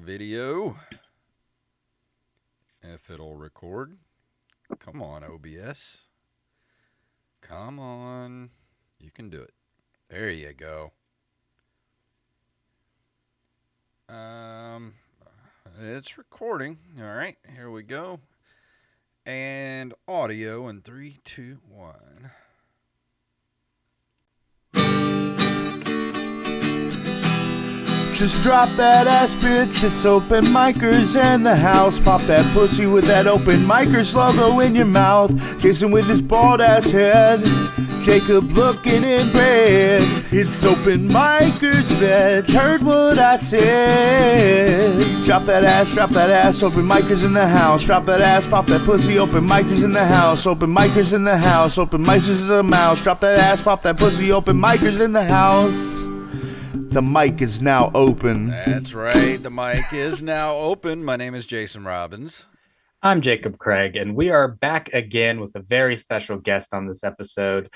video. If it'll record. Come on, OBS. Come on. You can do it. There you go. It's recording. All right, here we go. And audio in 3, 2, 1. Just drop that ass, bitch. It's open micers in the house. Pop that pussy with that open micers logo in your mouth. Jason with his bald ass head. Jacob looking in bed. It's open micers, bitch. Heard what I said. Drop that ass. Open micers in the house. Drop that ass, pop that pussy. Open micers in the house. Open micers in the house. Open micers is a mouse. Drop that ass, pop that pussy. Open micers in the house. The mic is now open. That's right. The mic is now open. My name is Jason Robbins. I'm Jacob Craig, and we are back again with a very special guest on this episode.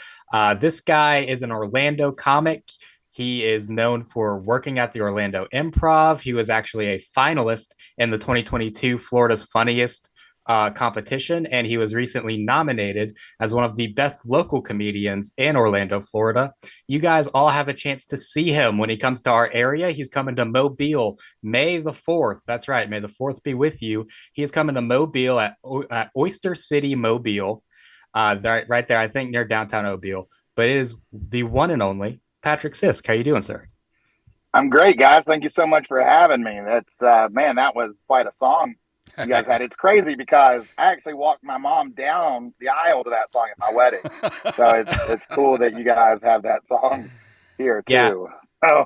This guy is an Orlando comic. He is known for working at the Orlando Improv. He was actually a finalist in the 2022 Florida's Funniest competition, and he was recently nominated as one of the best local comedians in Orlando, Florida. You guys all have a chance to see him when he comes to our area. He's coming to Mobile May the 4th. That's right. May the 4th be with you. He is coming to Mobile at Oyster City, Mobile, right there, I think near downtown Mobile. But it is the one and only Patrick Sisk. How you doing, sir? I'm great, guys. Thank you so much for having me. That's man, that was quite a song you guys had. It's crazy because I actually walked my mom down the aisle to that song at my wedding. So it's cool that you guys have that song here too. Yeah. So,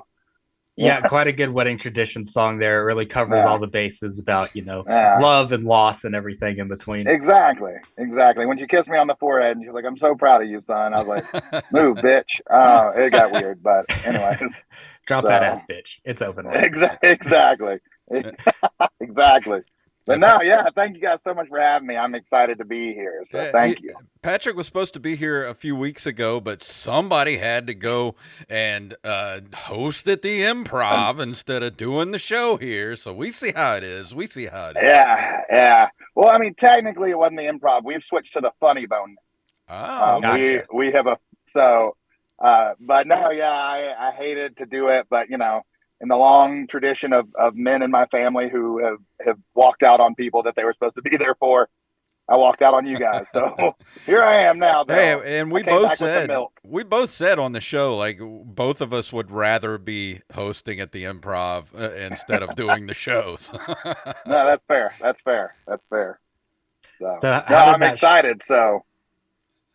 yeah, quite a good wedding tradition song there. It really covers all the bases about, love and loss and everything in between. Exactly. When you kissed me on the forehead and she's like, "I'm so proud of you, son," I was like, "Move, bitch." It got weird, but anyways. Drop that ass, bitch. It's open. Exactly. Exactly. But no, yeah, thank you guys so much for having me. I'm excited to be here, so thank you. Patrick was supposed to be here a few weeks ago, but somebody had to go and host at the Improv instead of doing the show here, so we see how it is. Yeah. Well, I mean, technically it wasn't the Improv. We've switched to the Funny Bone. Oh, gotcha. We have but no, yeah, I hated to do it, but in the long tradition of men in my family who have walked out on people that they were supposed to be there for, I walked out on you guys. So here I am now. Hey, and we both said on the show, like, both of us would rather be hosting at the Improv instead of doing the shows. No, that's fair. So I'm excited. So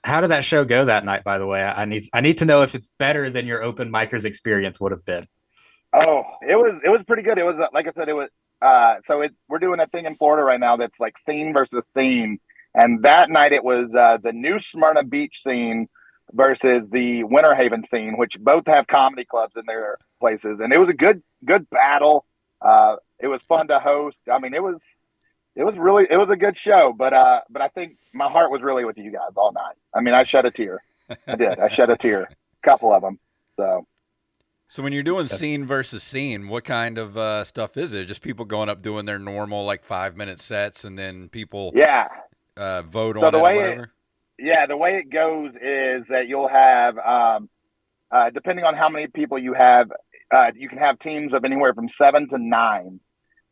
how did that show go that night, by the way? I need to know if it's better than your open micers experience would have been. Oh, it was pretty good. It was like I said, it was we're doing a thing in Florida right now that's like scene versus scene, and that night it was the New Smyrna Beach scene versus the Winter Haven scene, which both have comedy clubs in their places, and it was a good battle. It was fun to host. I mean, it was a good show, but I think my heart was really with you guys all night. I mean, I shed a tear. I did. I shed a tear, a couple of them. So when you're doing scene versus scene, what kind of stuff is it? Just people going up doing their normal 5-minute sets, and then people vote on it or whatever? The way it goes is that you'll have, depending on how many people you have, you can have teams of anywhere from 7 to 9,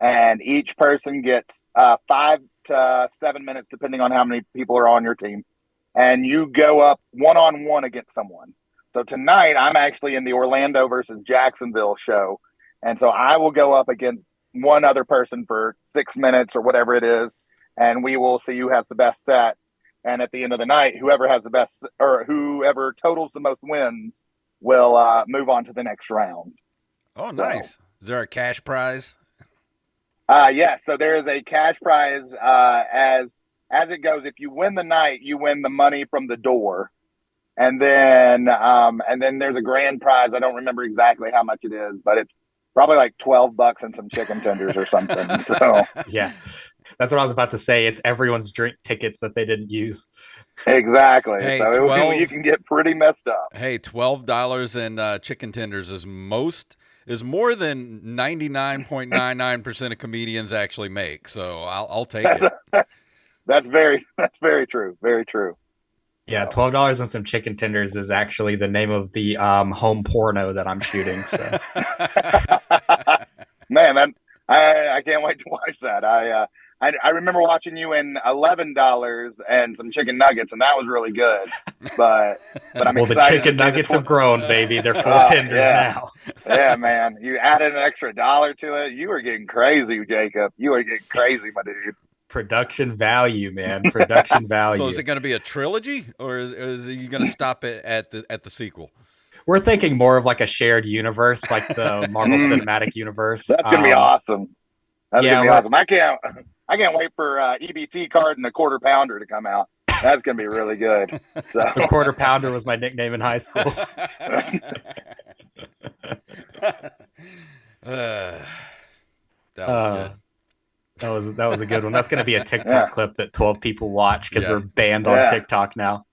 and each person gets 5 to 7 minutes, depending on how many people are on your team, and you go up one-on-one against someone. So tonight, I'm actually in the Orlando versus Jacksonville show. And so I will go up against one other person for 6 minutes or whatever it is. And we will see who has the best set. And at the end of the night, whoever has the best or whoever totals the most wins will move on to the next round. Oh, nice. So, is there a cash prize? Yeah. So there is a cash prize as it goes. If you win the night, you win the money from the door. And then there's a grand prize. I don't remember exactly how much it is, but it's probably like $12 and some chicken tenders or something. So yeah, that's what I was about to say. It's everyone's drink tickets that they didn't use. Exactly. Hey, so you can get pretty messed up. Hey, $12 in chicken tenders is is more than 99.99% of comedians actually make. So I'll take it. That's very true. Very true. Yeah, $12 and some chicken tenders is actually the name of the home porno that I'm shooting. So, man, I can't wait to watch that. I remember watching you in $11 and some chicken nuggets, and that was really good. But I'm excited. The chicken nuggets have grown, baby. They're full tenders now. Yeah, man. You added an extra $1 to it. You are getting crazy, Jacob. You are getting crazy, my dude. Production value, man. Production value. So is it going to be a trilogy, or is you going to stop it at the sequel? We're thinking more of like a shared universe, like the Marvel Cinematic Universe. That's gonna be awesome. That's gonna be awesome. I can't wait for EBT card and the quarter pounder to come out. That's gonna be really good. So. The quarter pounder was my nickname in high school. That was good. That was a good one. That's going to be a TikTok clip that 12 people watch because we're banned on TikTok now.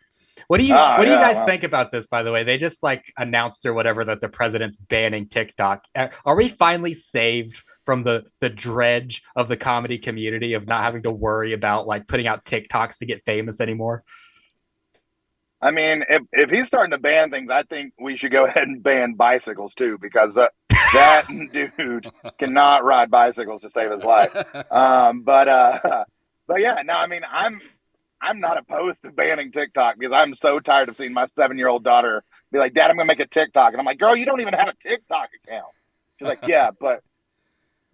What do you guys think about this, by the way? They just like announced or whatever that the president's banning TikTok. Are we finally saved from the dredge of the comedy community of not having to worry about like putting out TikToks to get famous anymore? I mean, if he's starting to ban things, I think we should go ahead and ban bicycles too, because that dude cannot ride bicycles to save his life. But yeah, no, I mean, I'm not opposed to banning TikTok because I'm so tired of seeing my 7-year-old daughter be like, "Dad, I'm gonna make a TikTok," and I'm like, "Girl, you don't even have a TikTok account." She's like, "Yeah, but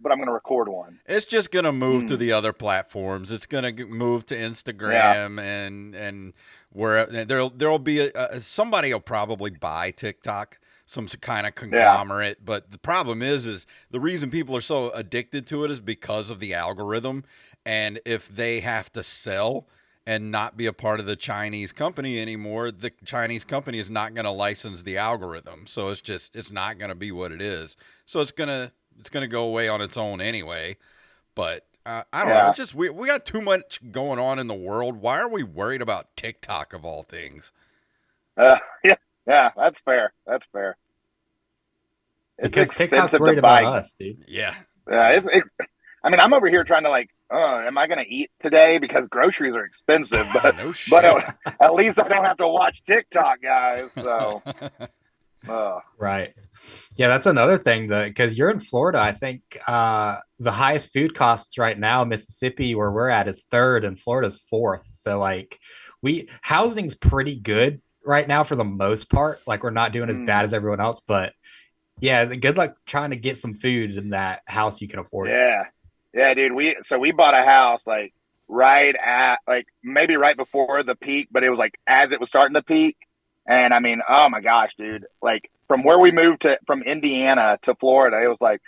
I'm gonna record one." It's just gonna move to the other platforms. It's gonna move to Instagram and where there'll be somebody will probably buy TikTok, some kind of conglomerate. Yeah. But the problem is the reason people are so addicted to it is because of the algorithm. And if they have to sell and not be a part of the Chinese company anymore, the Chinese company is not going to license the algorithm. So it's not going to be what it is. So it's going to go away on its own anyway. But I don't know. It's just we got too much going on in the world. Why are we worried about TikTok of all things? Yeah, that's fair. That's fair. Because TikTok's worried about us, dude. Yeah. I mean, I'm over here trying to like, am I going to eat today? Because groceries are expensive. But no shit. But at least I don't have to watch TikTok, guys. So. Right. Yeah, that's another thing because you're in Florida. I think the highest food costs right now, Mississippi, where we're at, is 3rd and Florida's 4th. So like housing's pretty good right now for the most part. Like we're not doing as bad as everyone else, but yeah, good luck trying to get some food in that house you can afford. Yeah, dude. We bought a house like right at like maybe right before the peak, but it was like as it was starting to peak. And I mean, oh my gosh, dude, like from where we moved from Indiana to Florida, it was like,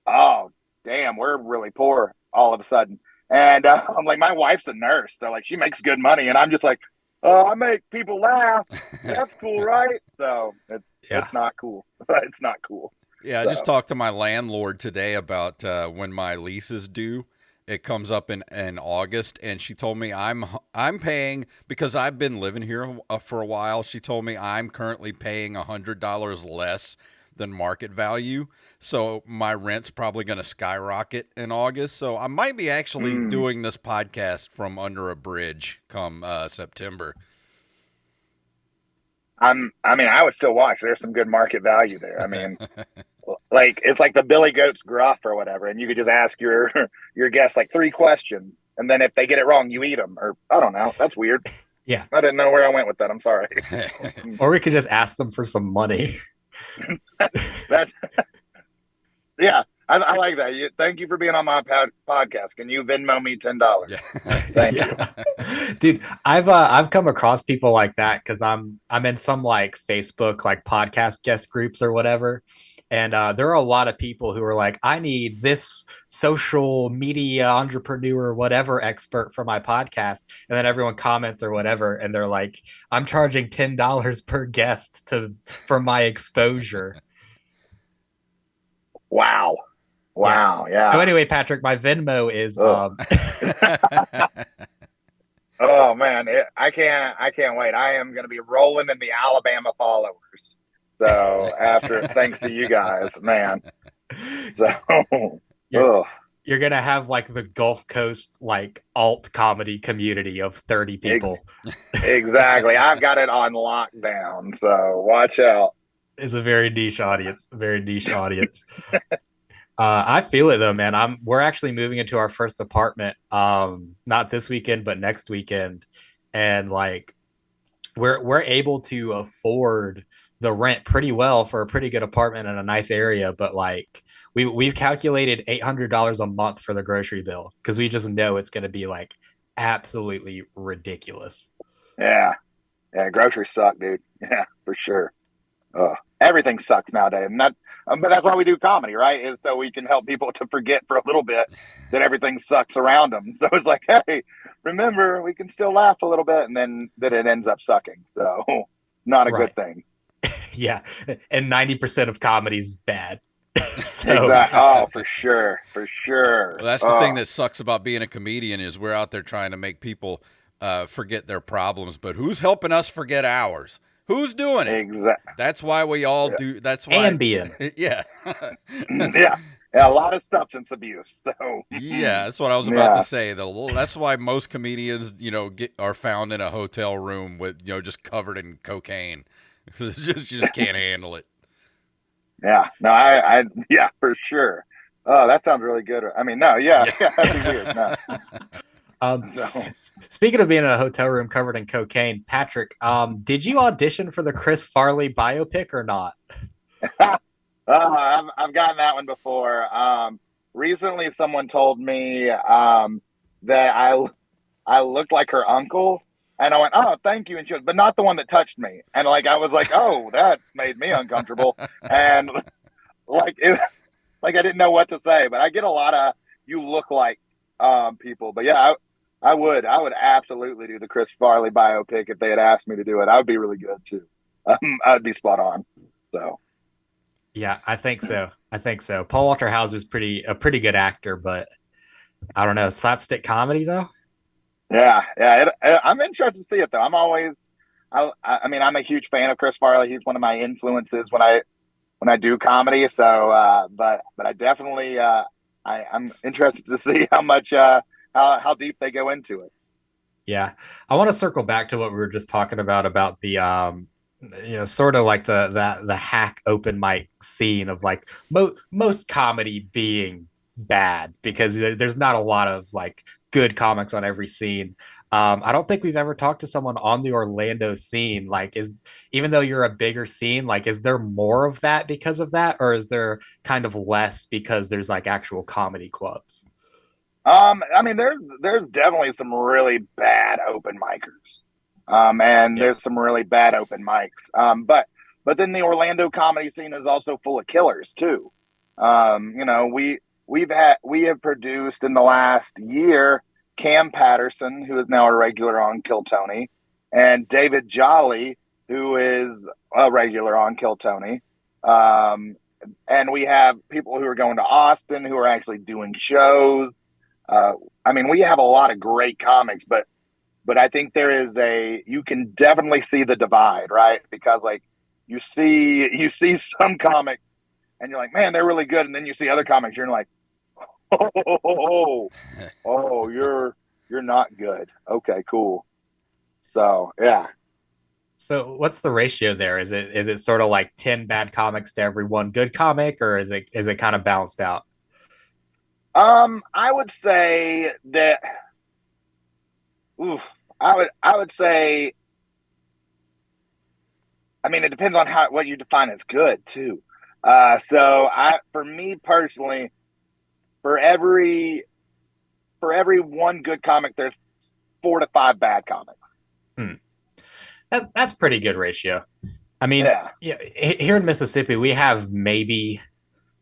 oh, damn, we're really poor all of a sudden. And I'm like, my wife's a nurse, so like she makes good money. And I'm just like, oh, I make people laugh. That's cool, right? So it's not cool. It's not cool. Yeah, I just talked to my landlord today about when my lease is due. It comes up in August, and she told me I'm paying, because I've been living here for a while. She told me I'm currently paying $100 less than market value, so my rent's probably going to skyrocket in August. So I might be actually doing this podcast from under a bridge come September. I mean, I would still watch. There's some good market value there. I mean. Like it's like the Billy Goat's gruff or whatever, and you could just ask your guests like 3 questions, and then if they get it wrong, you eat them. Or I don't know. That's weird. Yeah, I didn't know where I went with that. I'm sorry. Or we could just ask them for some money. Yeah, I like that. Thank you for being on my podcast. Can you Venmo me $10? Yeah. Thank you, dude. I've come across people like that because I'm in some like Facebook like podcast guest groups or whatever. And there are a lot of people who are like, I need this social media entrepreneur, whatever expert for my podcast. And then everyone comments or whatever. And they're like, I'm charging $10 per guest for my exposure. Wow. Yeah. So anyway, Patrick, my Venmo is. Oh man, I can't wait. I am going to be rolling in the Alabama followers. So thanks to you guys, man. So, You're you're gonna have like the Gulf Coast like alt comedy community of 30 people. exactly. I've got it on lockdown, so watch out. It's a very niche audience. A very niche audience. I feel it though, man. We're actually moving into our first apartment. Not this weekend, but next weekend, and like we're able to afford the rent pretty well for a pretty good apartment in a nice area. But like we've calculated $800 a month for the grocery bill because we just know it's going to be like absolutely ridiculous. Yeah, yeah. Groceries suck, dude. Yeah, for sure. Everything sucks nowadays, and but that's why we do comedy, right? Is so we can help people to forget for a little bit that everything sucks around them. So it's like, hey, remember, we can still laugh a little bit, and then that it ends up sucking. So not a Right. good thing. Yeah, and 90% of comedy is bad. So Exactly. Oh, for sure, for sure. Well, that's the thing that sucks about being a comedian is we're out there trying to make people forget their problems, but who's helping us forget ours? Who's doing it? Exactly. That's why we all Yeah. do. That's why. Ambien. Yeah. Yeah. Yeah. A lot of substance abuse. So Yeah, that's what I was about to yeah. say. That's why most comedians, are found in a hotel room with, just covered in cocaine because you just can't handle it. Yeah. No, yeah, for sure. Oh, that sounds really good. I mean, no, yeah, yeah, that'd be weird. No. So, Speaking of being in a hotel room covered in cocaine, Patrick, did you audition for the Chris Farley biopic or not? I've gotten that one before. Recently, someone told me that I looked like her uncle, and I went, "Oh, thank you," and she was, but not the one that touched me. And like I was like, "Oh, that made me uncomfortable," and like it, like I didn't know what to say. But I get a lot of "you look like" people. But yeah, I would absolutely do the Chris Farley biopic if they had asked me to do it. I would be really good too. I'd be spot on. So. Yeah, I think so. I think so. Paul Walter Hauser's a pretty good actor, but I don't know, slapstick comedy though. Yeah, yeah. I'm interested to see it though. I mean, I'm a huge fan of Chris Farley. He's one of my influences when I do comedy. So, but I definitely, I'm interested to see how much, how deep they go into it. Yeah, I want to circle back to what we were just talking about the sort of like the hack open mic scene of like most comedy being bad because there's not a lot of like good comics on every scene. I don't think we've ever talked to someone on the Orlando scene. Like, is even though you're a bigger scene, like, is there more of that because of that, or is there kind of less because there's like actual comedy clubs? I mean, there's definitely some really bad open micers, and Yeah. there's some really bad open mics. But then the Orlando comedy scene is also full of killers too. We have produced in the last year Cam Patterson, who is now a regular on Kill Tony, and David Jolly, who is a regular on Kill Tony. And we have people who are going to Austin who are actually doing shows. Uh, I mean, we have a lot of great comics, but I think you can definitely see the divide, right? Because like you see some comics and you're like, man, they're really good, and then you see other comics, you're like, oh, you're not good. Okay, cool. So yeah. So what's the ratio there? Is it sort of like 10 bad comics to every one good comic, or is it kind of balanced out? I would say that. Oof, I would say. I mean, it depends on what you define as good too. For me personally, for every one good comic, there's 4 to 5 bad comics. Hmm. That's pretty good ratio. I mean, Yeah. yeah, here in Mississippi, we have maybe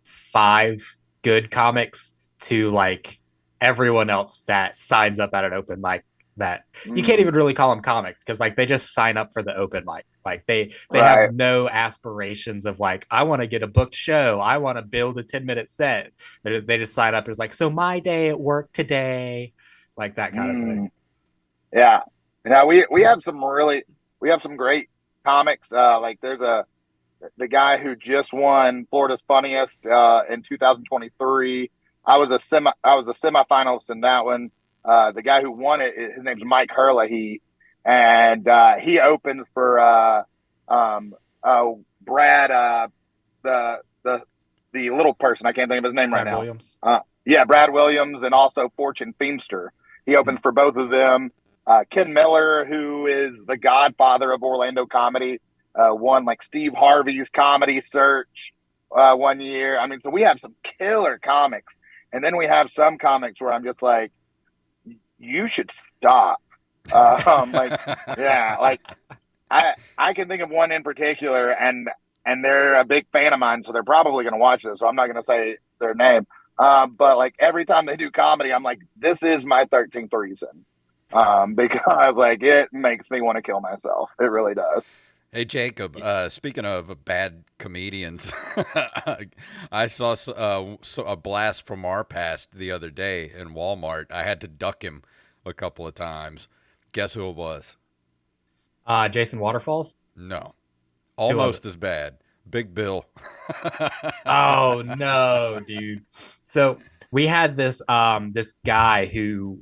5 good comics to like everyone else that signs up at an open mic that you can't even really call them comics because like they just sign up for the open mic. Like they have Right. no aspirations of like I want to get a booked show. I want to build a 10-minute set. They just sign up as like so my day at work today, like that kind of thing. Yeah. Now we have some great comics. Like there's the guy who just won Florida's Funniest in 2023. I was a semifinalist in that one. The guy who won it, his name's Mike Herlihy, and he opened for Brad, the little person. I can't think of his name right now. Williams. Brad Williams, and also Fortune Feimster. He opened for both of them. Ken Miller, who is the godfather of Orlando comedy, won like Steve Harvey's Comedy Search 1 year. I mean, so we have some killer comics, and then we have some comics where I'm just like, you should stop. Like I can think of one in particular, and they're a big fan of mine, so they're probably going to watch this. So I'm not going to say their name. But like every time they do comedy, I'm like, this is my 13th reason. Because like it makes me want to kill myself. It really does. Hey, Jacob, speaking of bad comedians, I saw a blast from our past the other day in Walmart. I had to duck him a couple of times. Guess who it was? Jason Waterfalls? No. Almost as bad. Big Bill. Oh, no, dude. So we had this guy who...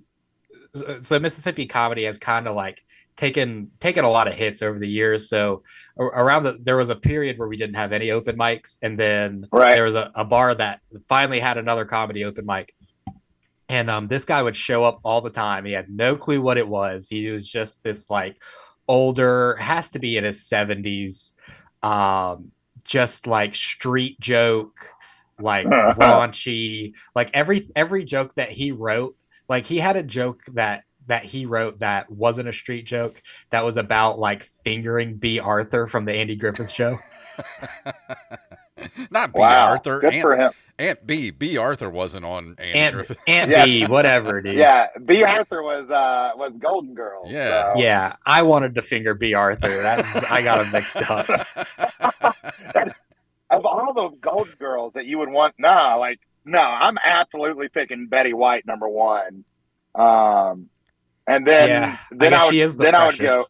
So Mississippi comedy has kind of like taken a lot of hits over the years. So there was a period where we didn't have any open mics, and then there was a bar that finally had another comedy open mic. And this guy would show up all the time. He had no clue what it was. He was just this like older, has to be in his 70s, just like street joke, like raunchy, like every joke that he wrote. Like he had a joke that he wrote that wasn't a street joke, that was about like fingering B. Arthur from the Andy Griffith Show. Not B. Arthur. Good for him. Aunt B. B. Arthur wasn't on Andy Griffith. Aunt B. Whatever, dude. Yeah, B. Arthur was Golden Girls. Yeah. So. Yeah, I wanted to finger B. Arthur. I got him mixed up. Of all those Golden Girls that you would want, no, I'm absolutely picking Betty White number one. And then I would go,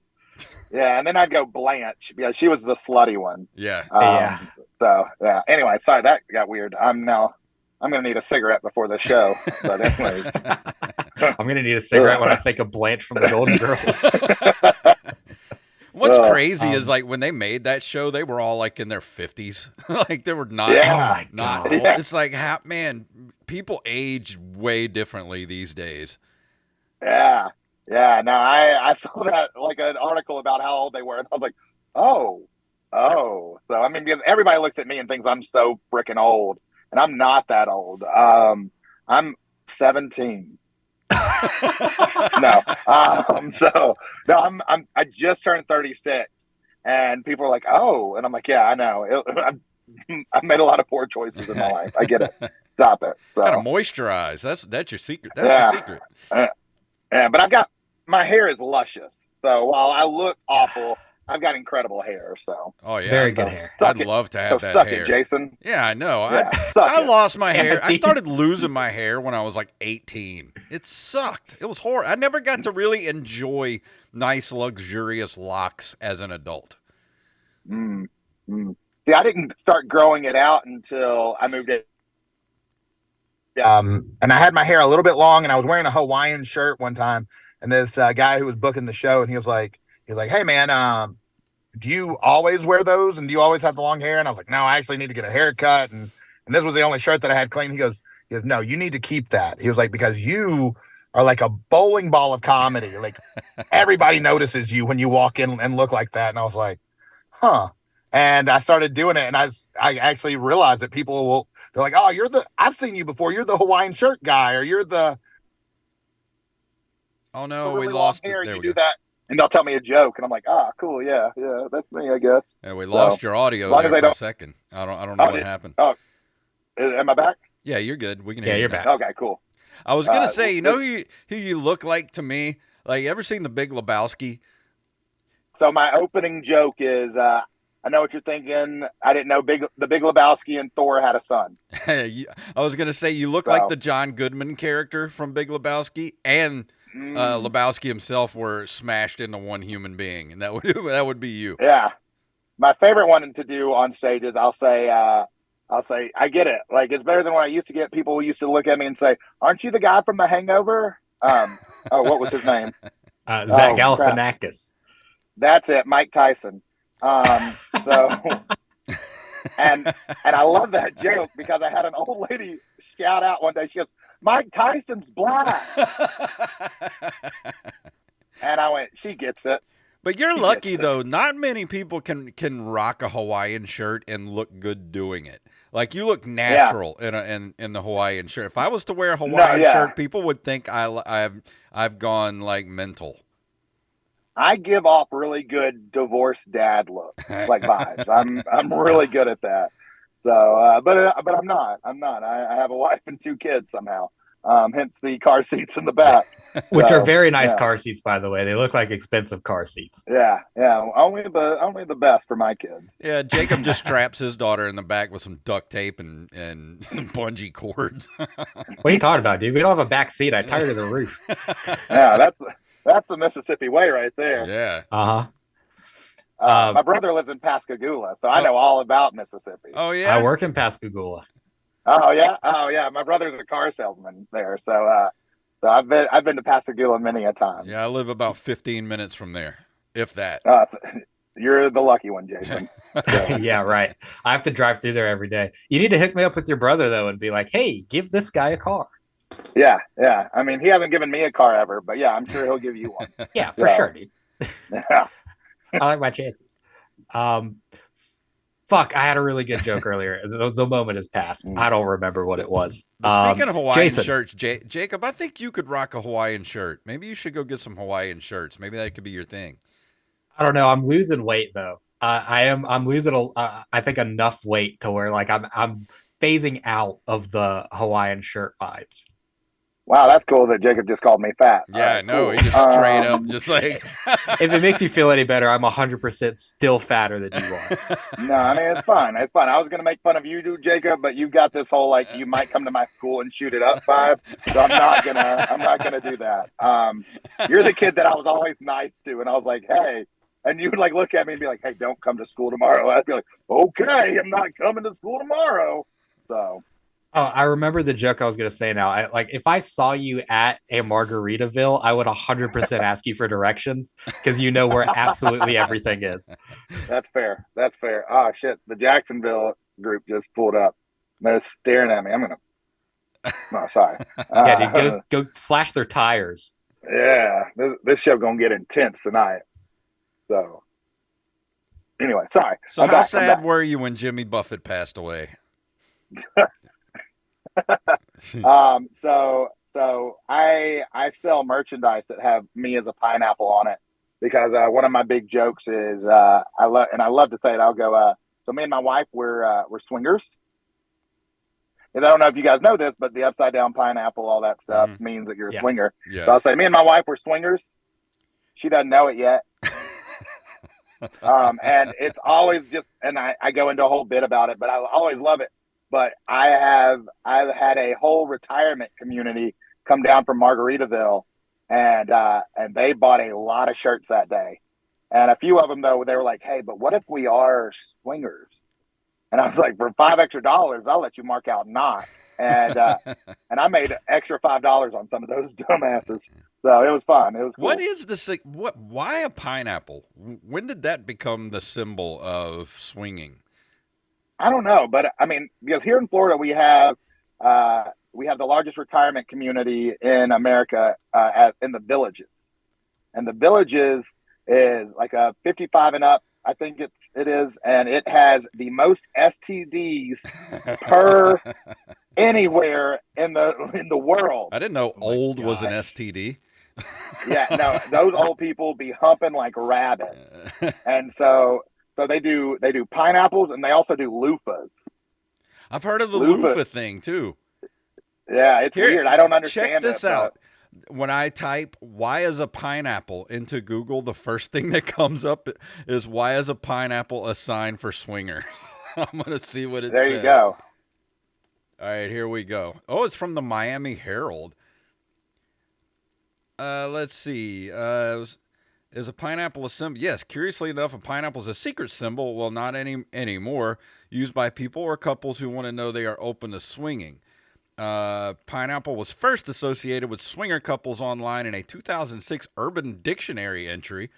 and then I'd go Blanche because she was the slutty one. Yeah. So yeah. Anyway, sorry that got weird. I'm gonna need a cigarette before the show. But anyway, I'm gonna need a cigarette when I think of Blanche from the Golden Girls. What's crazy is like when they made that show, they were all like in their 50s. Like they were not. Yeah. Not old. Yeah. It's like, man, people age way differently these days. Yeah. No, I saw that like an article about how old they were, and I was like, oh. So I mean, because everybody looks at me and thinks I'm so freaking old, and I'm not that old. I'm 17. I just turned 36, and people are like, "Oh," and I'm like, "Yeah, I know. I've made a lot of poor choices in my life. I get it. Stop it." So. Gotta moisturize. That's your secret. That's the secret. Yeah, but my hair is luscious. So while I look awful, I've got incredible hair. So yeah, very good hair. I'd love to have that hair. It, Jason. Yeah, I know. Yeah, I lost my hair. I started losing my hair when I was like 18. It sucked. It was horrible. I never got to really enjoy nice, luxurious locks as an adult. See, I didn't start growing it out until I moved in. And I had my hair a little bit long, and I was wearing a Hawaiian shirt one time, and this guy who was booking the show, and he was like, "Hey man, do you always wear those, and do you always have the long hair?" And I was like, "No, I actually need to get a haircut." And this was the only shirt that I had clean. He goes, "No, you need to keep that." He was like, "Because you are like a bowling ball of comedy. Like everybody notices you when you walk in and look like that." And I was like, "Huh." And I started doing it, and I actually realized that people they're like, "Oh, I've seen you before. You're the Hawaiian shirt guy, or you're the." Oh no, really we lost hair, it. There you we do go. that, and they'll tell me a joke, and I'm like, cool, yeah, that's me, I guess. Yeah, we lost your audio there for a second. I don't know what happened. Oh, am I back? Yeah, you're good. We can hear you. you You're now. back. Okay, cool. I was gonna say, you know who you look like to me? Like, you ever seen The Big Lebowski? So my opening joke is, I know what you're thinking. I didn't know the Big Lebowski and Thor had a son. I was gonna say you look like the John Goodman character from Big Lebowski, and Lebowski himself were smashed into one human being, and that would be you. Yeah, my favorite one to do on stage is I'll say, I get it. Like, it's better than when I used to get people who used to look at me and say, "Aren't you the guy from The Hangover?" What was his name? Zach Crap. Galifianakis. That's it, Mike Tyson. So, and I love that joke because I had an old lady shout out one day. She goes, "Mike Tyson's black," and I went, "She gets it." But you're lucky though. Not many people can rock a Hawaiian shirt and look good doing it. Like, you look natural in the Hawaiian shirt. If I was to wear a Hawaiian shirt, people would think I've gone like mental. I give off really good divorced dad look, like vibes. I'm really good at that. So, but I'm not. I have a wife and 2 kids somehow. Hence the car seats in the back, which are very nice car seats, by the way. They look like expensive car seats. Yeah. Only the best for my kids. Yeah, Jacob just straps his daughter in the back with some duct tape and some bungee cords. What are you talking about, dude? We don't have a back seat. I tied her to the roof. Yeah, that's the Mississippi way right there. Yeah. My brother lives in Pascagoula, so I know all about Mississippi. Oh yeah, I work in Pascagoula. Oh yeah. My brother's a car salesman there, so I've been to Pascagoula many a time. Yeah, I live about 15 minutes from there, if that. You're the lucky one, Jason. Yeah, right. I have to drive through there every day. You need to hook me up with your brother though, and be like, "Hey, give this guy a car." Yeah. I mean, he hasn't given me a car ever, but yeah, I'm sure he'll give you one. Yeah, for sure, dude. Yeah. I like my chances. Fuck, I had a really good joke earlier. The moment has passed. I don't remember what it was. Speaking of Hawaiian Jason. shirts, Jacob, I think you could rock a Hawaiian shirt. Maybe you should go get some Hawaiian shirts. Maybe that could be your thing. I don't know. I'm losing weight though. I'm losing I think enough weight to where like I'm phasing out of the Hawaiian shirt vibes. Wow, that's cool that Jacob just called me fat. Yeah, no, cool. he just straight up just like. If it makes you feel any better, I'm 100% still fatter than you are. No, I mean, it's fun. It's fun. I was gonna make fun of you, Jacob, but you've got this whole like you might come to my school and shoot it up vibe. So I'm not gonna do that. You're the kid that I was always nice to, and I was like, hey, and you would like look at me and be like, hey, don't come to school tomorrow. I'd be like, okay, I'm not coming to school tomorrow. So. Oh, I remember the joke I was going to say now. Like, if I saw you at a Margaritaville, I would 100% ask you for directions because you know where absolutely everything is. That's fair. Oh, shit. The Jacksonville group just pulled up. They're staring at me. No, sorry. Yeah, dude, go slash their tires. Yeah, this show going to get intense tonight. So, anyway, sorry. So how sad were you when Jimmy Buffett passed away? So I sell merchandise that have me as a pineapple on it because one of my big jokes is I love to say it. I'll go. So me and my wife we're swingers. And I don't know if you guys know this, but the upside down pineapple, all that stuff means that you're a swinger. Yeah. So I'll say me and my wife we're swingers. She doesn't know it yet. And it's always just, and I go into a whole bit about it, but I always love it. But I've had a whole retirement community come down from Margaritaville, and they bought a lot of shirts that day. And a few of them though, they were like, "Hey, but what if we are swingers?" And I was like, "For $5 extra, I'll let you mark out not." And and I made extra $5 on some of those dumbasses. So it was fun. It was cool. What is this? Why a pineapple? When did that become the symbol of swinging? I don't know, but I mean, because here in Florida we have the largest retirement community in America in the Villages, and the Villages is like a 55 and up. I think it is, and it has the most STDs per anywhere in the world. I didn't know old was an STD. Yeah, no, those old people be humping like rabbits, and so they do pineapples, and they also do loofahs. I've heard of the loofah thing too. Yeah, it's weird. I don't understand. Check this out. When I type "why is a pineapple" into Google, the first thing that comes up is "why is a pineapple a sign for swingers?" I'm gonna see what it says. There you go. All right, here we go. Oh, it's from the Miami Herald. Let's see. Is a pineapple a symbol? Yes. Curiously enough, a pineapple is a secret symbol. Well, not anymore. Used by people or couples who want to know they are open to swinging. Pineapple was first associated with swinger couples online in a 2006 Urban Dictionary entry.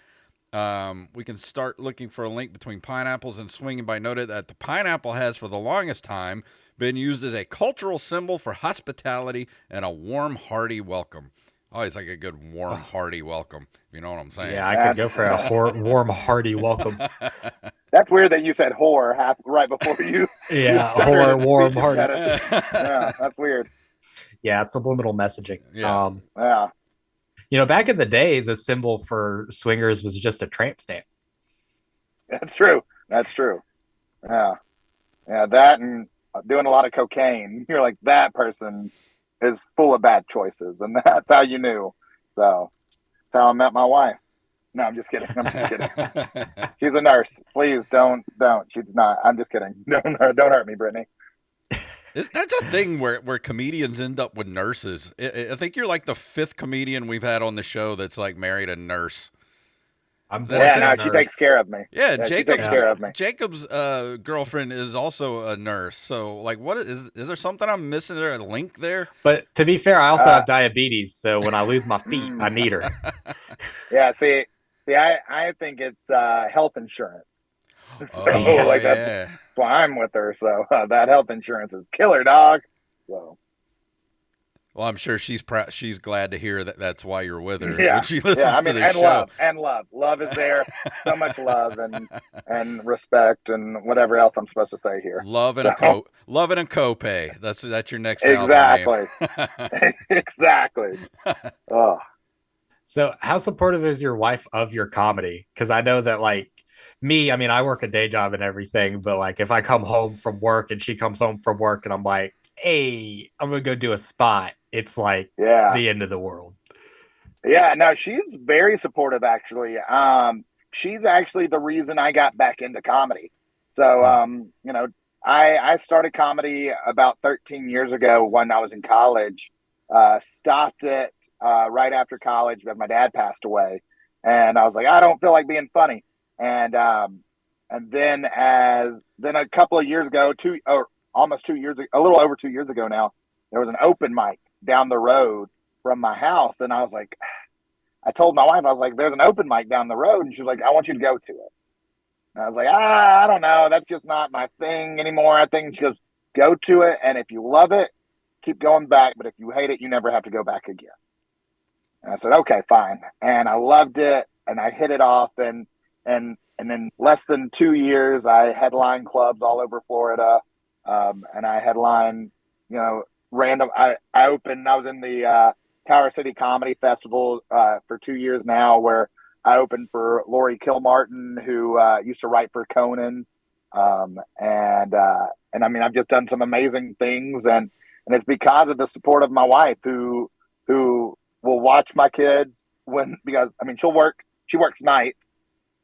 We can start looking for a link between pineapples and swinging by noting that the pineapple has, for the longest time, been used as a cultural symbol for hospitality and a warm, hearty welcome. Always like a good, warm, hearty welcome. You know what I'm saying? Yeah, I could go for a warm, hearty welcome. That's weird that you said whore right before you. Yeah, you whore, warm, speaking hearty. at it. Yeah, that's weird. Yeah, subliminal messaging. Yeah. Yeah. Back in the day, the symbol for swingers was just a tramp stamp. That's true. That's true. Yeah. Yeah, that and doing a lot of cocaine. You're like, that person is full of bad choices, and that's how you knew. So that's how I met my wife. No, I'm just kidding. I'm just kidding. She's a nurse. Please don't. She's not. I'm just kidding. Don't hurt me, Brittany. That's a thing where comedians end up with nurses. I think you're like the 5th comedian we've had on the show that's like married a nurse. She takes care of me. Yeah, she takes care of me. Jacob's girlfriend is also a nurse. So, like, what is there something I'm missing there? A link there? But to be fair, I also have diabetes, so when I lose my feet, I need her. Yeah, see, I think it's health insurance. Oh, that's why I'm with her. So that health insurance is killer, dog. So. Well, I'm sure she's glad to hear that. That's why you're with her. Yeah, when she listens to the show. Love is there. So much love and respect and whatever else I'm supposed to say here. Love and a copay. That's your next exactly. album name. Exactly. Oh. So, how supportive is your wife of your comedy? Because I know that, like me, I mean, I work a day job and everything, but like if I come home from work and she comes home from work and I'm like, hey, I'm gonna go do a spot, it's like the end of the world. Yeah, no, she's very supportive actually. She's actually the reason I got back into comedy. So I started comedy about 13 years ago when I was in college. Stopped it right after college because my dad passed away, and I was like, I don't feel like being funny. And then a couple of years ago, almost 2 years ago, a little over 2 years ago now, there was an open mic down the road from my house. And I was like, I told my wife, I was like, there's an open mic down the road. And she was like, I want you to go to it. And I was like, I don't know. That's just not my thing anymore. I think she goes, go to it. And if you love it, keep going back. But if you hate it, you never have to go back again. And I said, okay, fine. And I loved it. And I hit it off. And in less than 2 years, I headlined clubs all over Florida. And I headlined, random. I was in the Tower City Comedy Festival for 2 years now, where I opened for Lori Kilmartin, who used to write for Conan. And I mean, I've just done some amazing things, and it's because of the support of my wife, who will watch my kids because I mean, she works nights,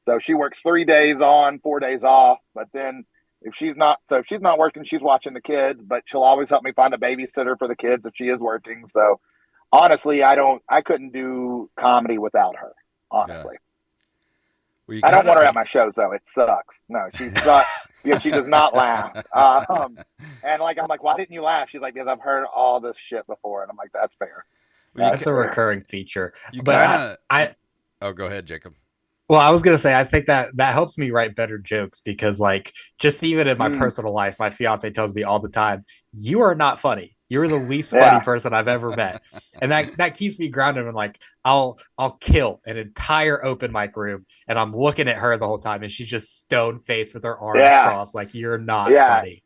so she works 3 days on, 4 days off, but then if she's not working, she's watching the kids, but she'll always help me find a babysitter for the kids if she is working. So honestly, I couldn't do comedy without her, honestly. Yeah. Well, I don't want her at my shows though. It sucks. No, she sucks because she does not laugh. And like, I'm like, why didn't you laugh? She's like, because I've heard all this shit before. And I'm like, that's fair. That's a recurring feature. Go ahead, Jacob. Well, I was going to say, I think that helps me write better jokes because, like, just even in my personal life, my fiance tells me all the time, you are not funny. You're the least funny person I've ever met. And that keeps me grounded. And like, I'll kill an entire open mic room and I'm looking at her the whole time and she's just stone faced with her arms crossed. Like, you're not funny.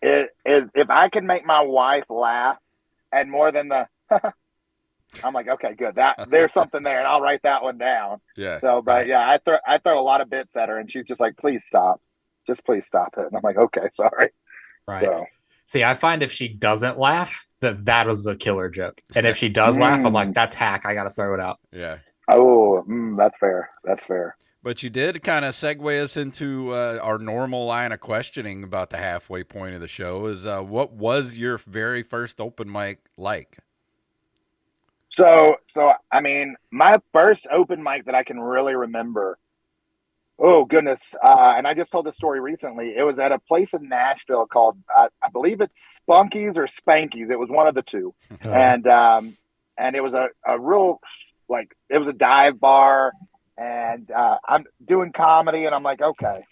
If I can make my wife laugh and more than the, I'm like, okay, good. There's something there, and I'll write that one down. Yeah. So, but I throw a lot of bits at her, and she's just like, please stop, just please stop it. And I'm like, okay, sorry. Right. So. See, I find if she doesn't laugh, that was a killer joke, and if she does laugh, I'm like, that's hack. I got to throw it out. Yeah. Oh, that's fair. That's fair. But you did kind of segue us into our normal line of questioning about the halfway point of the show. Is what was your very first open mic like? So I mean, my first open mic that I can really remember. Oh goodness! And I just told this story recently. It was at a place in Nashville called, I believe it's Spunkies or Spankies. It was one of the two, Okay. and it was a real, like, it was a dive bar, and I'm doing comedy, and I'm like, okay,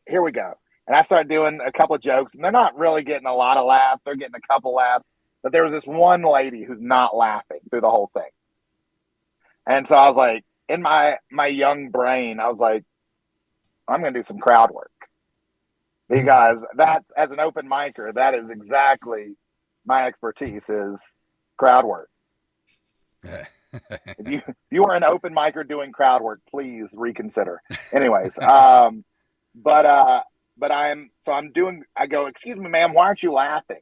here we go. And I started doing a couple of jokes, and they're not really getting a lot of laughs. They're getting a couple laughs, but there was this one lady who's not laughing through the whole thing, and so I was like, in my young brain, I was like, I'm going to do some crowd work because that's, as an open micer, that is exactly my expertise, is crowd work. If you are an open micer doing crowd work, please reconsider. Anyways, but I go, excuse me, ma'am, why aren't you laughing?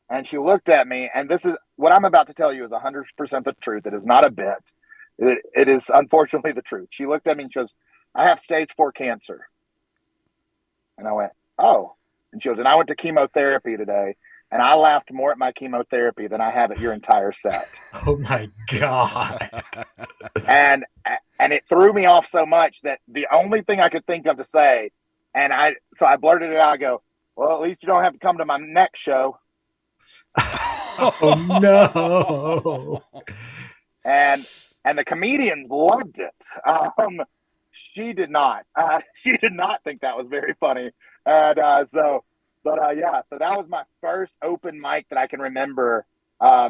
And she looked at me, and this is what I'm about to tell you is 100% the truth. It is not a bit. It is unfortunately the truth. She looked at me and she goes, I have stage 4 cancer. And I went, oh. And she goes, and I went to chemotherapy today, and I laughed more at my chemotherapy than I have at your entire set. Oh my God. and and it threw me off so much that the only thing I could think of to say, so I blurted it out. I go, well, at least you don't have to come to my next show. Oh no. And the comedians loved it. She did not. She did not think that was very funny. And so that was my first open mic that I can remember. I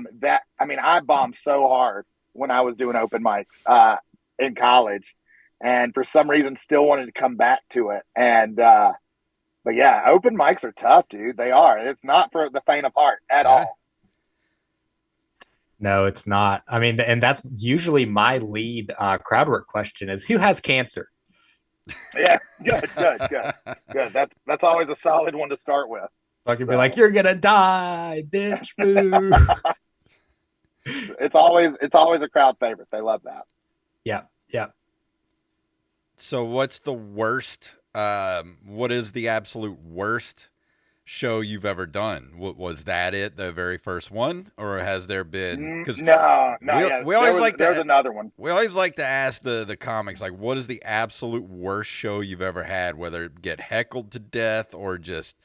bombed so hard when I was doing open mics in college, and for some reason still wanted to come back to it. And but yeah, open mics are tough, dude. They are. It's not for the faint of heart at all. No, it's not. I mean, and that's usually my lead crowd work question is who has cancer? Yeah, good. That's always a solid one to start with. So I can be like, you're gonna die, bitch. Boo. It's always a crowd favorite. They love that. Yeah. So what's the worst? What is the absolute worst show you've ever done? Was that it, the very first one, or has there been? Because no, we always there's another one. We always like to ask the comics, like, what is the absolute worst show you've ever had? Whether it get heckled to death or just,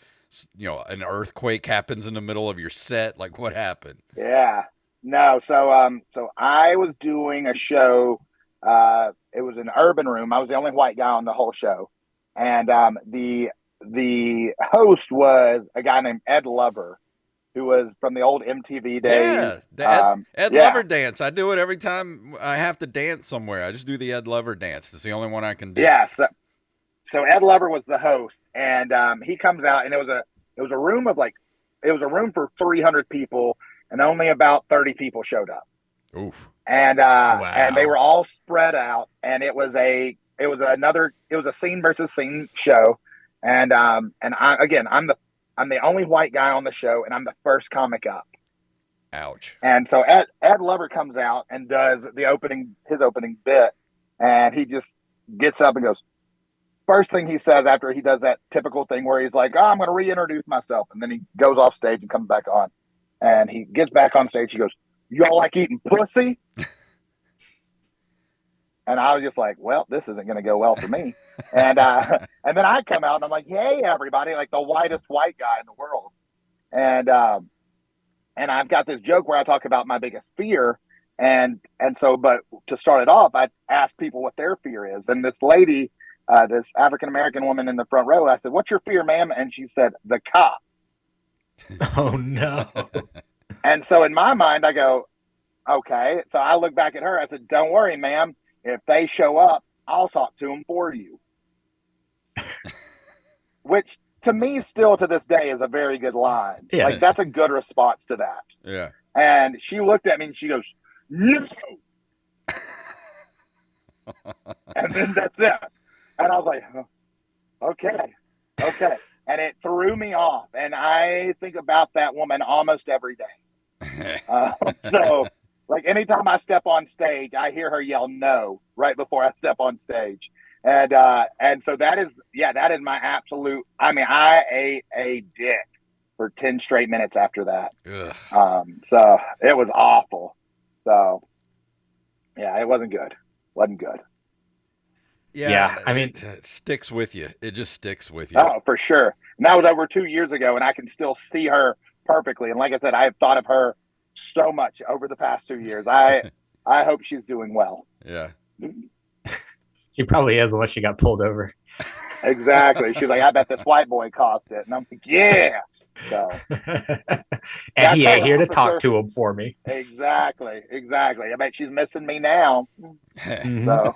an earthquake happens in the middle of your set. Like, what happened? Yeah, no. So I was doing a show. It was an urban room. I was the only white guy on the whole show, and the host was a guy named Ed Lover, who was from the old MTV days. Yeah, the Ed Lover dance. I do it every time I have to dance somewhere. I just do the Ed Lover dance. It's the only one I can do. Yeah, so Ed Lover was the host, and he comes out, and it was a room for 300 people, and only about 30 people showed up. Oof. And Wow. and they were all spread out, and it was a scene versus scene show. And I'm the only white guy on the show, and I'm the first comic up. Ouch. And so Ed Lover comes out and does his opening bit, and he just gets up and goes. First thing he says after he does that typical thing where he's like, "Oh, I'm going to reintroduce myself," and then he goes off stage and comes back on, and he gets back on stage. He goes, "Y'all like eating pussy?" And I was just like, well, this isn't going to go well for me. And then I come out and I'm like, hey, everybody, like the whitest white guy in the world. And I've got this joke where I talk about my biggest fear. And so, but to start it off, I asked people what their fear is. And this lady, this African-American woman in the front row, I said, what's your fear, ma'am? And she said, the cop. Oh, no. And so in my mind, I go, okay. So I look back at her. I said, don't worry, ma'am. If they show up, I'll talk to them for you. Which to me, still to this day, is a very good line. Yeah. Like, that's a good response to that. Yeah. And she looked at me and she goes, no. And then that's it. And I was like, oh, okay. And it threw me off. And I think about that woman almost every day. So, like, anytime I step on stage, I hear her yell no right before I step on stage. And so that is my absolute, I ate a dick for 10 straight minutes after that. So it was awful. So Yeah, it wasn't good. Wasn't good. Yeah, I mean, it sticks with you. It just sticks with you. Oh, for sure. And that was over 2 years ago, and I can still see her perfectly. And like I said, I have thought of her so much over the past 2 years. I hope she's doing well. Yeah. she probably is, unless she got pulled over. Exactly. She's like, I bet this white boy cost it. And I'm like, yeah. So and he ain't her here to talk officer. to him for me. Exactly. I bet she's missing me now. Mhm. So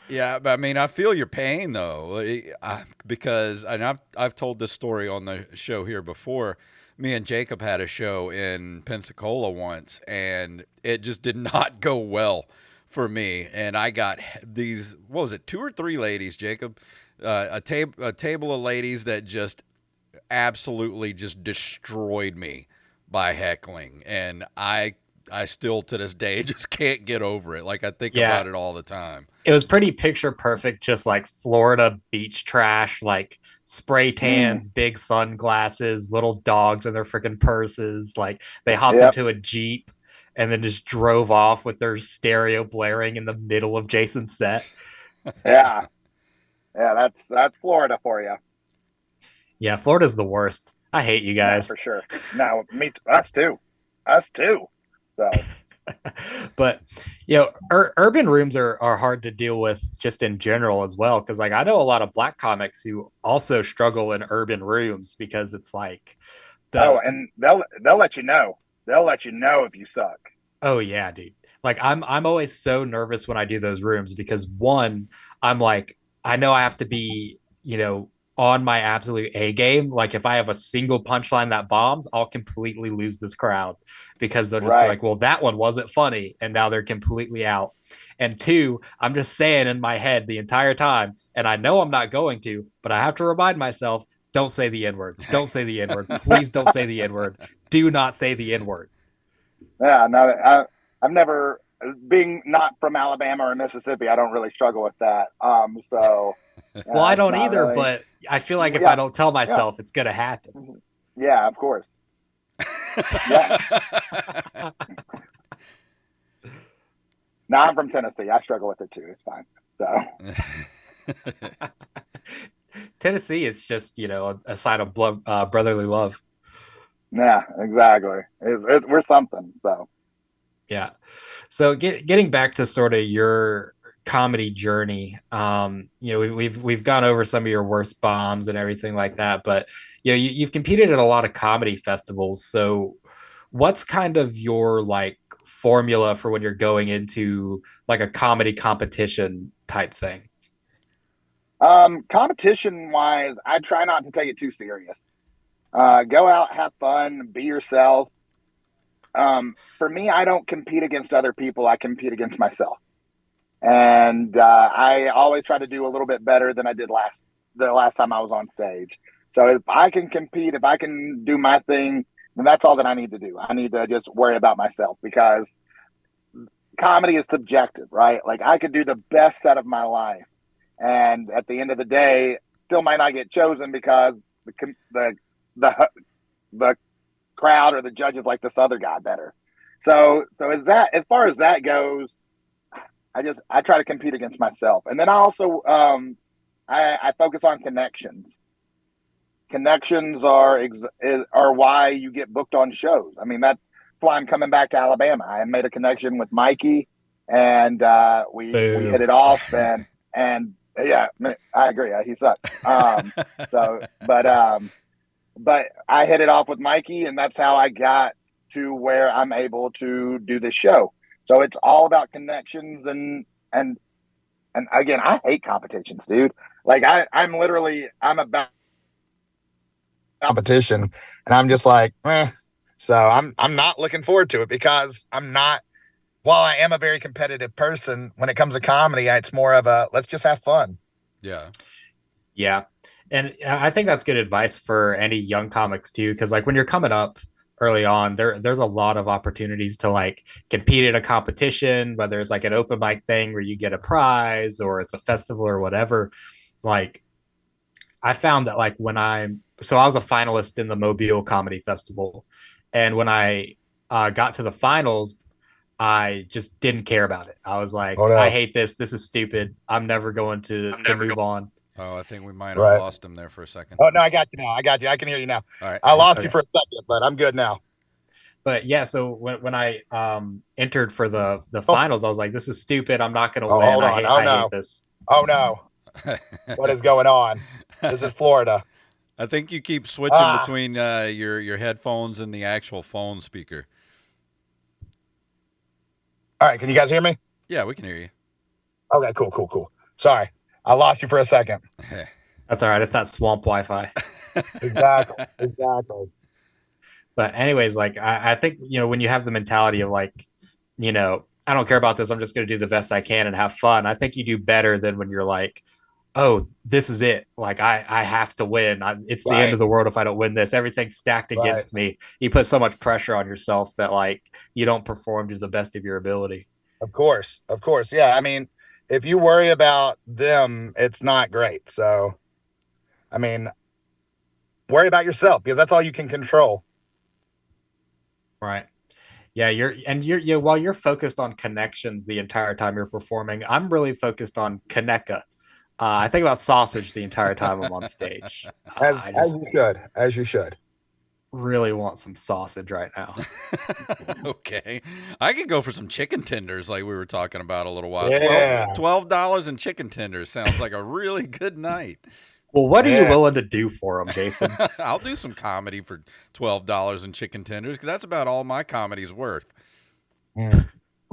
Yeah, but I mean, I feel your pain though, because and I've told this story on the show here before. Me and Jacob had a show in Pensacola once, and it just did not go well for me. And I got these, what was it, 2 or 3 ladies, Jacob, a table of ladies that just absolutely just destroyed me by heckling, and I still to this day just can't get over it. Like I think Yeah, about it all the time. it was pretty picture perfect, just like Florida beach trash, like spray tans, big sunglasses, little dogs in their freaking purses. Like they hopped yep. into a Jeep and then just drove off with their stereo blaring in the middle of Jason's set. Yeah. Yeah, that's Florida for you. Yeah, Florida's the worst. I hate you No, guys. for sure. No, us too. Us too. So But urban rooms are hard to deal with just in general as well, because like I know a lot of black comics who also struggle in urban rooms because it's like the and they'll let you know. They'll let you know if you suck. oh yeah, dude. Like I'm always so nervous when I do those rooms because one, I'm like, I know I have to be, on my absolute A game. Like if I have a single punchline that bombs, I'll completely lose this crowd because they'll just be Right. like, well, that one wasn't funny. And now they're completely out. And two, I'm just saying in my head the entire time, and I know I'm not going to, but I have to remind myself, don't say the N word. Don't say the N word. Please don't say the N word. Do not say the N word. Yeah, no, I've never being not from Alabama or Mississippi. I don't really struggle with that. So Well, yeah, I it's don't not either, really. but I feel like if I Yeah, don't tell yeah, myself, it's gonna happen. yeah. Of course. Yeah. No, I'm from Tennessee. I struggle with it too. It's fine. So Tennessee is just a sign of brotherly love. yeah, exactly. We're something. So Yeah. So getting back to sort of your comedy journey, we've gone over some of your worst bombs and everything like that, but you've competed at a lot of comedy festivals. So what's kind of your like formula for when you're going into like a comedy competition type thing? competition wise, I try not to take it too serious. Go out, have fun, be yourself. For me, I don't compete against other people. I compete against myself. And I always try to do a little bit better than I did the last time I was on stage. So if I can compete, if I can do my thing, then that's all that I need to do. I need to just worry about myself because comedy is subjective, right? Like I could do the best set of my life, and at the end of the day, still might not get chosen because the the the crowd or the judges like this other guy better. So as far as that goes, I try to compete against myself, and then I also I focus on connections. Connections are why you get booked on shows. I mean that's why I'm coming back to Alabama. I made a connection with Mikey, and we hit Boo. it off, and yeah, I agree. He sucks. So but I hit it off with Mikey, and that's how I got to where I'm able to do this show. So it's all about connections and and again, I hate competitions, dude. Like I'm about competition, and I'm just like, eh. So I'm not looking forward to it because I'm not. While I am a very competitive person, when it comes to comedy, it's more of a let's just have fun. Yeah. Yeah. And I think that's good advice for any young comics too, because like when you're coming up early on, there's a lot of opportunities to like compete in a competition, whether it's like an open mic thing where you get a prize or it's a festival or whatever. Like I found that like I was a finalist in the Mobile Comedy Festival, and when I got to the finals, I just didn't care about it. I was like, Oh, no. I hate this. This is stupid. I'm never going to move on. Oh, I think we might have Right. lost him there for a second. Oh, no, I got you now. I got you. I can hear you now. All right. I lost Okay. you for a second, but I'm good now. But yeah, so when I entered for the finals, I was like, this is stupid. I'm not going to Oh, win. hold on. I hate this. Oh, no. What is going on? This is Florida. I think you keep switching between your headphones and the actual phone speaker. All right. Can you guys hear me? Yeah, we can hear you. Okay, cool. Sorry. I lost you for a second. That's all right. It's that swamp Wi-Fi. Exactly. But anyways, like I think, when you have the mentality of like, I don't care about this. I'm just going to do the best I can and have fun. I think you do better than when you're like, oh, this is it. Like I have to win. It's the end of the world if I don't win this. Everything's stacked against me. You put so much pressure on yourself that like you don't perform to the best of your ability. Of course. Yeah. I mean, if you worry about them, it's not great. So, I mean, worry about yourself because that's all you can control. Right. Yeah, you're while you're focused on connections the entire time you're performing, I'm really focused on Kaneka. I think about sausage the entire time I'm on stage. As you should. Really want some sausage right now. Okay. I could go for some chicken tenders like we were talking about a little while. Yeah. $12 in chicken tenders sounds like a really good night. Well, what are you willing to do for them, Jason? I'll do some comedy for $12 in chicken tenders because that's about all my comedy's worth.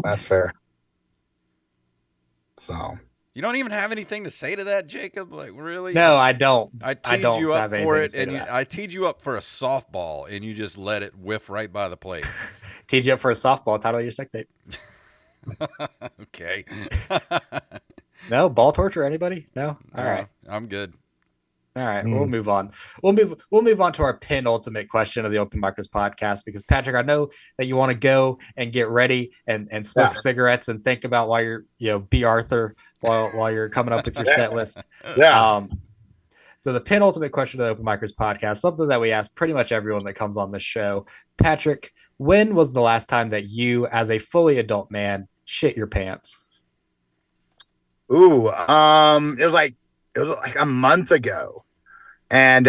That's fair. So you don't even have anything to say to that, Jacob? Like, really? No, I don't. I teed you up for it, and I teed you up for a softball, and you just let it whiff right by the plate. Teed you up for a softball. Title of your sex tape. Okay. No ball torture. Anybody? No. All right. I'm good. All right, we'll move on. We'll move on to our penultimate question of the Open Micers podcast because Patrick, I know that you want to go and get ready and smoke cigarettes and think about while you're B. Arthur while you're coming up with your set list. Yeah. So the penultimate question of the Open Micers podcast, something that we ask pretty much everyone that comes on this show. Patrick, when was the last time that you, as a fully adult man, shit your pants? Ooh, it was like a month ago. And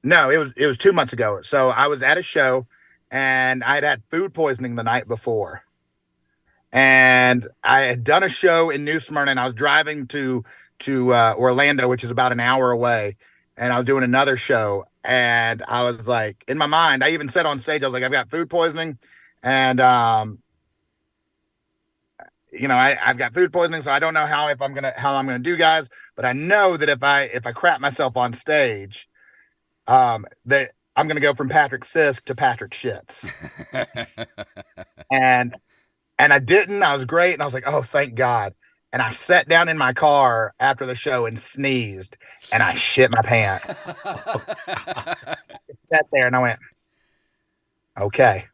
no, it was 2 months ago. So I was at a show and I'd had food poisoning the night before. And I had done a show in New Smyrna and I was driving to Orlando, which is about an hour away. And I was doing another show. And I was like, in my mind, I even said on stage, I was like, I've got food poisoning. And, I've got food poisoning, so I don't know how I'm gonna do, guys. But I know that if I crap myself on stage, that I'm gonna go from Patrick Sisk to Patrick Shits. and I didn't. I was great, and I was like, oh, thank God. And I sat down in my car after the show and sneezed, and I shit my pants. I sat there and I went, okay.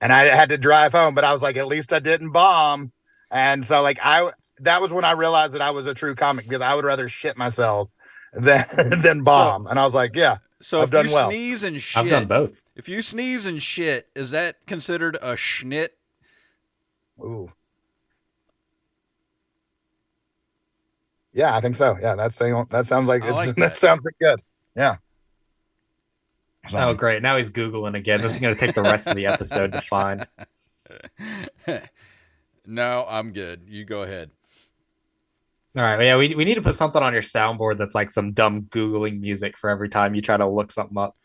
And I had to drive home, but I was like, at least I didn't bomb. And so that was when I realized that I was a true comic because I would rather shit myself than bomb. And I was like, yeah, so I've done well. Sneeze and shit, I've done both. If you sneeze and shit, is that considered a schnit? Ooh. Yeah, I think so. Yeah, that sounds like that sounds good. Yeah. Oh, great. Now he's Googling again. This is going to take the rest of the episode to find. No, I'm good. You go ahead. All right. Yeah, we need to put something on your soundboard that's like some dumb Googling music for every time you try to look something up.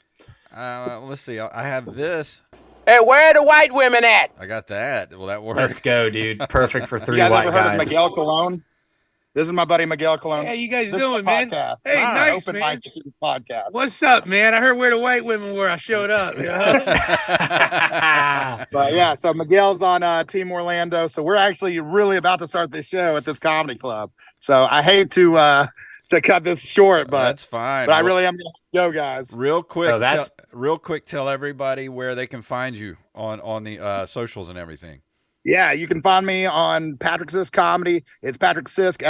Let's see. I have this. Hey, where are the white women at? I got that. Will that work? Let's go, dude. Perfect for three you guys white ever heard guys. of Miguel Cologne? This is my buddy Miguel Cologne. How you guys This doing, man? podcast. Hey, nice, Open man. Podcast. What's up, man? I heard where the white women were. I showed up. You know? But yeah, so Miguel's on Team Orlando. So we're actually really about to start this show at this comedy club. So I hate to cut this short, but that's fine. But I really am going to go, guys. Real quick, Oh, tell everybody where they can find you on the socials and everything. Yeah, you can find me on Patrick Sisk Comedy. It's Patrick Sisk,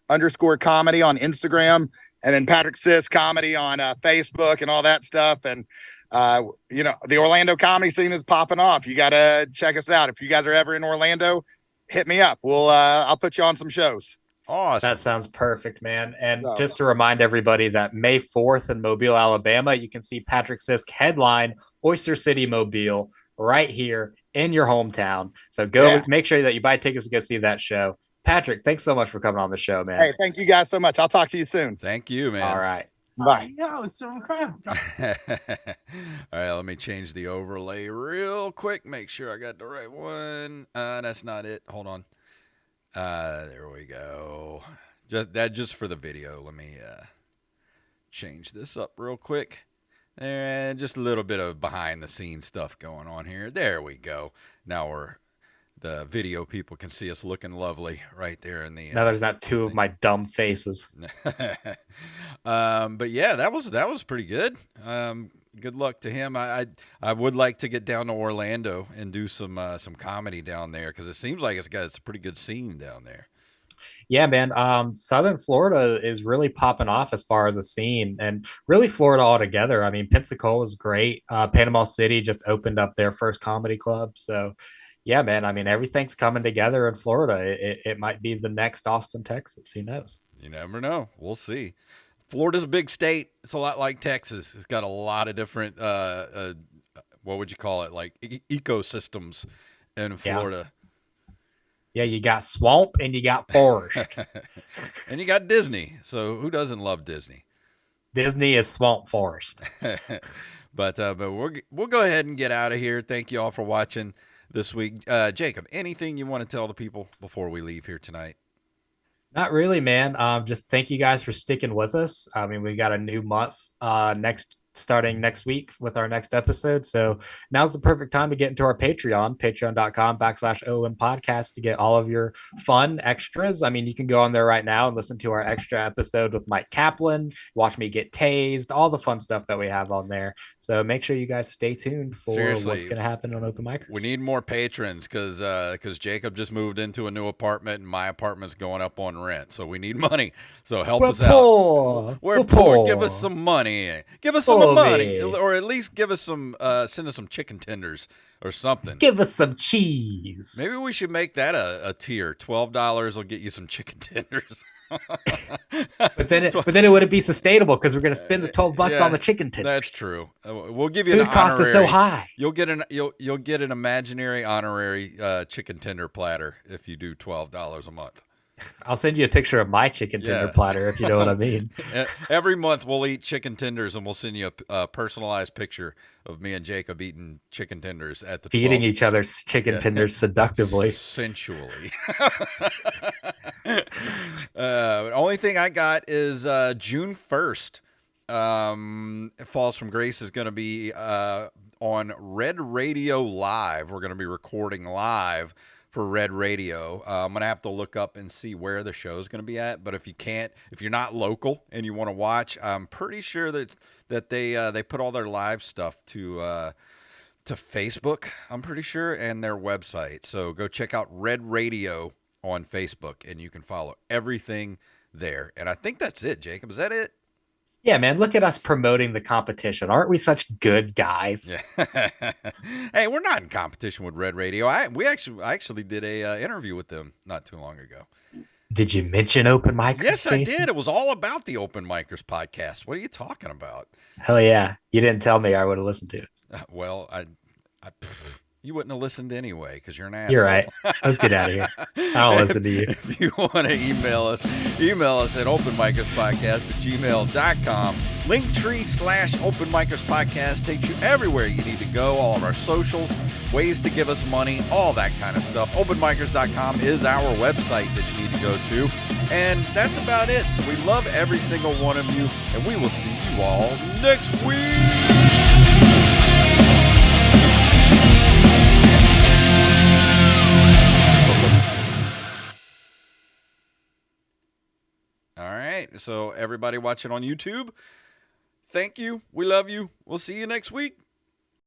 SISK_comedy on Instagram. And then Patrick Sisk Comedy on Facebook and all that stuff. And The Orlando comedy scene is popping off. You got to check us out. If you guys are ever in Orlando, hit me up. I'll put you on some shows. Awesome. That sounds perfect, man. And So- just to remind everybody that May 4th in Mobile, Alabama, you can see Patrick Sisk headline Oyster City Mobile right here in your hometown. So go make sure that you buy tickets to go see that show. Patrick, thanks so much for coming on the show, man. Hey, thank you guys so much. I'll talk to you soon. Thank you, man. All right. Bye. Yo, so crap. All right, let me change the overlay real quick. Make sure I got the right one. That's not it. Hold on. There we go. Just for the video. Let me change this up real quick. And just a little bit of behind the scenes stuff going on here. There we go. Now the video people can see us looking lovely right there in the. Now there's not two of my dumb faces. But yeah, that was pretty good. Good luck to him. I would like to get down to Orlando and do some comedy down there because it seems like it's a pretty good scene down there. Yeah, man. Southern Florida is really popping off as far as a scene, and really Florida altogether. I mean, Pensacola is great. Panama City just opened up their first comedy club. So, yeah, man. I mean, everything's coming together in Florida. It might be the next Austin, Texas. Who knows? You never know. We'll see. Florida's a big state. It's a lot like Texas. It's got a lot of different, what would you call it, like ecosystems in Florida. Yeah, you got swamp and you got forest. And you got Disney. So who doesn't love Disney? Disney is swamp forest. But we'll go ahead and get out of here. Thank you all for watching this week. Jacob, anything you want to tell the people before we leave here tonight? Not really, man. Just thank you guys for sticking with us. I mean, we got a new month starting next week with our next episode. So now's the perfect time to get into our Patreon, patreon.com/OM podcast to get all of your fun extras. I mean, you can go on there right now and listen to our extra episode with Mike Kaplan, watch me get tased, all the fun stuff that we have on there. So make sure you guys stay tuned for what's going to happen on Open Micers. We need more patrons because Jacob just moved into a new apartment and my apartment's going up on rent. So we need money. So help us out. We're poor. Give us some money. Give us some money, or at least give us some send us some chicken tenders or something. Give us some cheese. Maybe we should make that a tier. $12 will get you some chicken tenders. but then it wouldn't be sustainable because we're going to spend the $12 on the chicken tenders. That's true. We'll give you Food an honorary. cost is so high. You'll get an imaginary honorary chicken tender platter if you do $12 a month. I'll send you a picture of my chicken tender platter if you know what I mean. Every month we'll eat chicken tenders and we'll send you a personalized picture of me and Jacob eating chicken tenders at the feeding each other chicken tenders seductively, sensually. The only thing I got is June 1st. Falls from Grace is going to be on Red Radio Live. We're going to be recording live for Red Radio. I'm going to have to look up and see where the show is going to be at. But if you're not local and you want to watch, I'm pretty sure that they put all their live stuff to Facebook, I'm pretty sure, and their website. So go check out Red Radio on Facebook and you can follow everything there. And I think that's it, Jacob. Is that it? Yeah, man, look at us promoting the competition. Aren't we such good guys? Yeah. Hey, we're not in competition with Red Radio. I actually did a interview with them not too long ago. Did you mention Open Micers? Yes, I did. It was all about the Open Micers podcast. What are you talking about? Hell yeah. You didn't tell me. I would have listened to it. Well, you wouldn't have listened anyway because you're an asshole. You're right. Let's get out of here. I'll listen to you. If you want to email us at openmicerspodcast@gmail.com. Linktree/openmicerspodcast takes you everywhere you need to go. All of our socials, ways to give us money, all that kind of stuff. Openmicers.com is our website that you need to go to. And that's about it. So we love every single one of you, and we will see you all next week. All right, so everybody watching on YouTube, thank you. We love you. We'll see you next week.